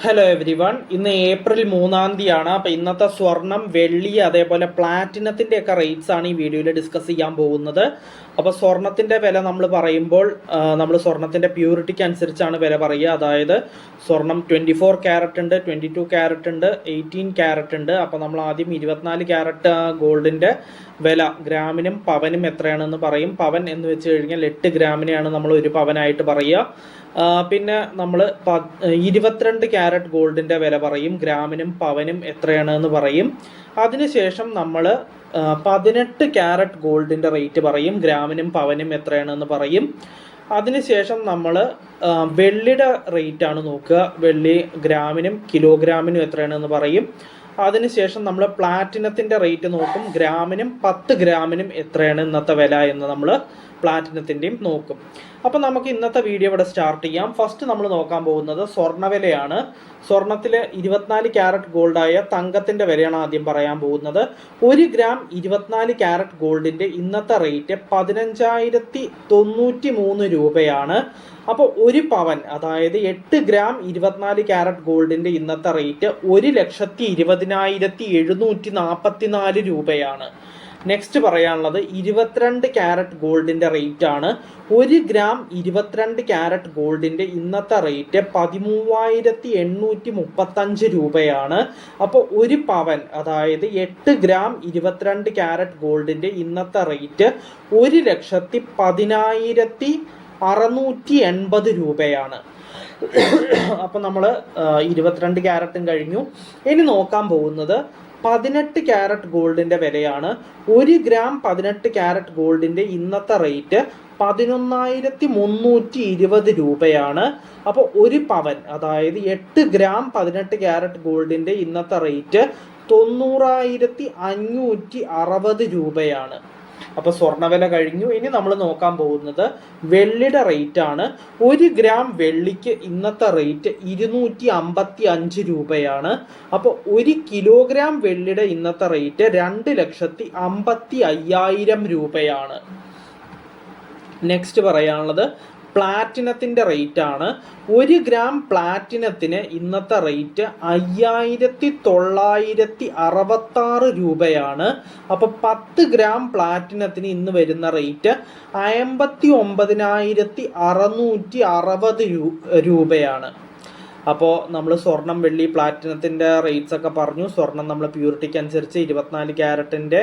Hello every one. ഇന്ന് April 3-ാം തീയതിയാണ്. അപ്പോൾ ഇന്നത്തെ സ്വർണം, വെള്ളി, അതേപോലെ പ്ലാറ്റിനത്തിൻ്റെ ഒക്കെ റേറ്റ്സ് ആണ് ഈ വീഡിയോയിൽ ഡിസ്കസ് ചെയ്യാൻ പോകുന്നത്. അപ്പോൾ സ്വർണത്തിൻ്റെ വില നമ്മൾ പറയുമ്പോൾ നമ്മൾ സ്വർണത്തിൻ്റെ പ്യൂരിറ്റിക്ക് അനുസരിച്ചാണ് വില പറയുക. അതായത് സ്വർണം 24 ക്യാരറ്റ് ഉണ്ട്, 22 ക്യാരറ്റ് ഉണ്ട്, 18 ക്യാരറ്റ് ഉണ്ട്. അപ്പോൾ നമ്മൾ ആദ്യം 24 ക്യാരറ്റ് ഗോൾഡിൻ്റെ വില ഗ്രാമിനും പവനും എത്രയാണെന്ന് പറയും. പവൻ എന്ന് വെച്ച് കഴിഞ്ഞാൽ 8 ഗ്രാമിനെയാണ് നമ്മൾ ഒരു പവനായിട്ട് പറയുക. പിന്നെ നമ്മൾ 22 ക്യാരറ്റ് ഗോൾഡിൻ്റെ വില പറയും, ഗ്രാമിനും പവനും എത്രയാണെന്ന് പറയും. അതിനുശേഷം നമ്മൾ 18 ക്യാരറ്റ് ഗോൾഡിൻ്റെ റേറ്റ് പറയും, ഗ്രാമിനും പവനും എത്രയാണെന്ന് പറയും. അതിനുശേഷം നമ്മൾ വെള്ളിയുടെ റേറ്റാണ് നോക്കുക, വെള്ളി ഗ്രാമിനും കിലോഗ്രാമിനും എത്രയാണെന്ന് പറയും. അതിനുശേഷം നമ്മൾ പ്ലാറ്റിനത്തിൻ്റെ റേറ്റ് നോക്കും, ഗ്രാമിനും 10 ഗ്രാമിനും എത്രയാണ് ഇന്നത്തെ വില എന്ന് നമ്മൾ പ്ലാറ്റിനത്തിൻ്റെയും നോക്കും. അപ്പോൾ നമുക്ക് ഇന്നത്തെ വീഡിയോ ഇവിടെ സ്റ്റാർട്ട് ചെയ്യാം. ഫസ്റ്റ് നമ്മൾ നോക്കാൻ പോകുന്നത് സ്വർണ്ണവിലയാണ്. സ്വർണത്തിൽ 24 ക്യാരറ്റ് ഗോൾഡായ തങ്കത്തിൻ്റെ വിലയാണ് ആദ്യം പറയാൻ പോകുന്നത്. 1 ഗ്രാം 24 ക്യാരറ്റ് ഗോൾഡിൻ്റെ ഇന്നത്തെ റേറ്റ് 15,093 രൂപയാണ്. അപ്പോൾ ഒരു പവൻ, അതായത് 8 ഗ്രാം 24 ക്യാരറ്റ് ഗോൾഡിൻ്റെ ഇന്നത്തെ റേറ്റ് 1,20,744 രൂപയാണ്. നെക്സ്റ്റ് പറയാനുള്ളത് 22 ക്യാരറ്റ് ഗോൾഡിൻ്റെ റേറ്റ് ആണ്. 1 ഗ്രാം 22 ക്യാരറ്റ് ഗോൾഡിൻ്റെ ഇന്നത്തെ റേറ്റ് 13,835 രൂപയാണ്. അപ്പോൾ ഒരു പവൻ, അതായത് 8 ഗ്രാം 22 ക്യാരറ്റ് ഗോൾഡിൻ്റെ ഇന്നത്തെ റേറ്റ് 1,10,680 രൂപയാണ്. അപ്പോൾ നമ്മൾ 22 ക്യാരറ്റും കഴിഞ്ഞു. ഇനി നോക്കാൻ പോകുന്നത് 18 ക്യാരറ്റ് ഗോൾഡിൻ്റെ വിലയാണ്. 1 ഗ്രാം 18 ക്യാരറ്റ് ഗോൾഡിൻ്റെ ഇന്നത്തെ റേറ്റ് 11,320 രൂപയാണ്. അപ്പോൾ ഒരു പവൻ, അതായത് 8 ഗ്രാം 18 ക്യാരറ്റ് ഗോൾഡിൻ്റെ ഇന്നത്തെ റേറ്റ് 90,560 രൂപയാണ്. അപ്പോൾ സ്വർണ്ണവില കഴിഞ്ഞു. ഇനി നമ്മൾ നോക്കാൻ പോകുന്നത് വെള്ളിയുടെ റേറ്റ് ആണ്. 1 ഗ്രാം വെള്ളിക്ക് ഇന്നത്തെ റേറ്റ് 255 രൂപയാണ്. അപ്പോൾ 1 കിലോഗ്രാം വെള്ളിയുടെ ഇന്നത്തെ റേറ്റ് 2,55,000 രൂപയാണ്. നെക്സ്റ്റ് പറയാനുള്ളത് പ്ലാറ്റിനത്തിൻ്റെ റേറ്റ് ആണ്. 1 ഗ്രാം പ്ലാറ്റിനത്തിന് ഇന്നത്തെ റേറ്റ് 5,966 രൂപയാണ്. അപ്പോൾ 10 ഗ്രാം പ്ലാറ്റിനത്തിന് ഇന്ന് വരുന്ന റേറ്റ് 59,660 രൂപയാണ്. അപ്പോൾ നമ്മൾ സ്വർണം, വെള്ളി, പ്ലാറ്റിനത്തിൻ്റെ റേറ്റ്സ് ഒക്കെ പറഞ്ഞു. സ്വർണം നമ്മൾ പ്യൂരിറ്റിക്ക് അനുസരിച്ച് 24 ക്യാരറ്റിൻ്റെ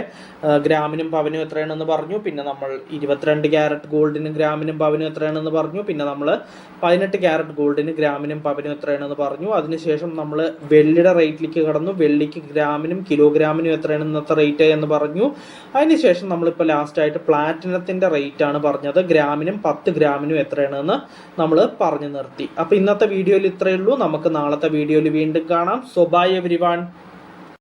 ഗ്രാമിനും പവനും എത്രയാണെന്ന് പറഞ്ഞു. പിന്നെ നമ്മൾ 22 ക്യാരറ്റ് ഗോൾഡിന് ഗ്രാമിനും പവനും എത്രയാണെന്ന് പറഞ്ഞു. പിന്നെ നമ്മൾ 18 ക്യാരറ്റ് ഗോൾഡിന് ഗ്രാമിനും പവനും എത്രയാണെന്ന് പറഞ്ഞു. അതിനുശേഷം നമ്മൾ വെള്ളിയുടെ റേറ്റിലേക്ക് കടന്നു. വെള്ളിക്ക് ഗ്രാമിനും കിലോഗ്രാമിനും എത്രയാണ് ഇന്നത്തെ റേറ്റ് എന്ന് പറഞ്ഞു. അതിനുശേഷം നമ്മളിപ്പോൾ ലാസ്റ്റായിട്ട് പ്ലാറ്റിനത്തിൻ്റെ റേറ്റ് ആണ് പറഞ്ഞത്, ഗ്രാമിനും 10 ഗ്രാമിനും എത്രയാണെന്ന് നമ്മൾ പറഞ്ഞു നിർത്തി. അപ്പോൾ ഇന്നത്തെ വീഡിയോയിൽ ഇത്രയേ ഉള്ളൂ. നമുക്ക് നാളത്തെ വീഡിയോയിൽ വീണ്ടും കാണാം. So bye everyone.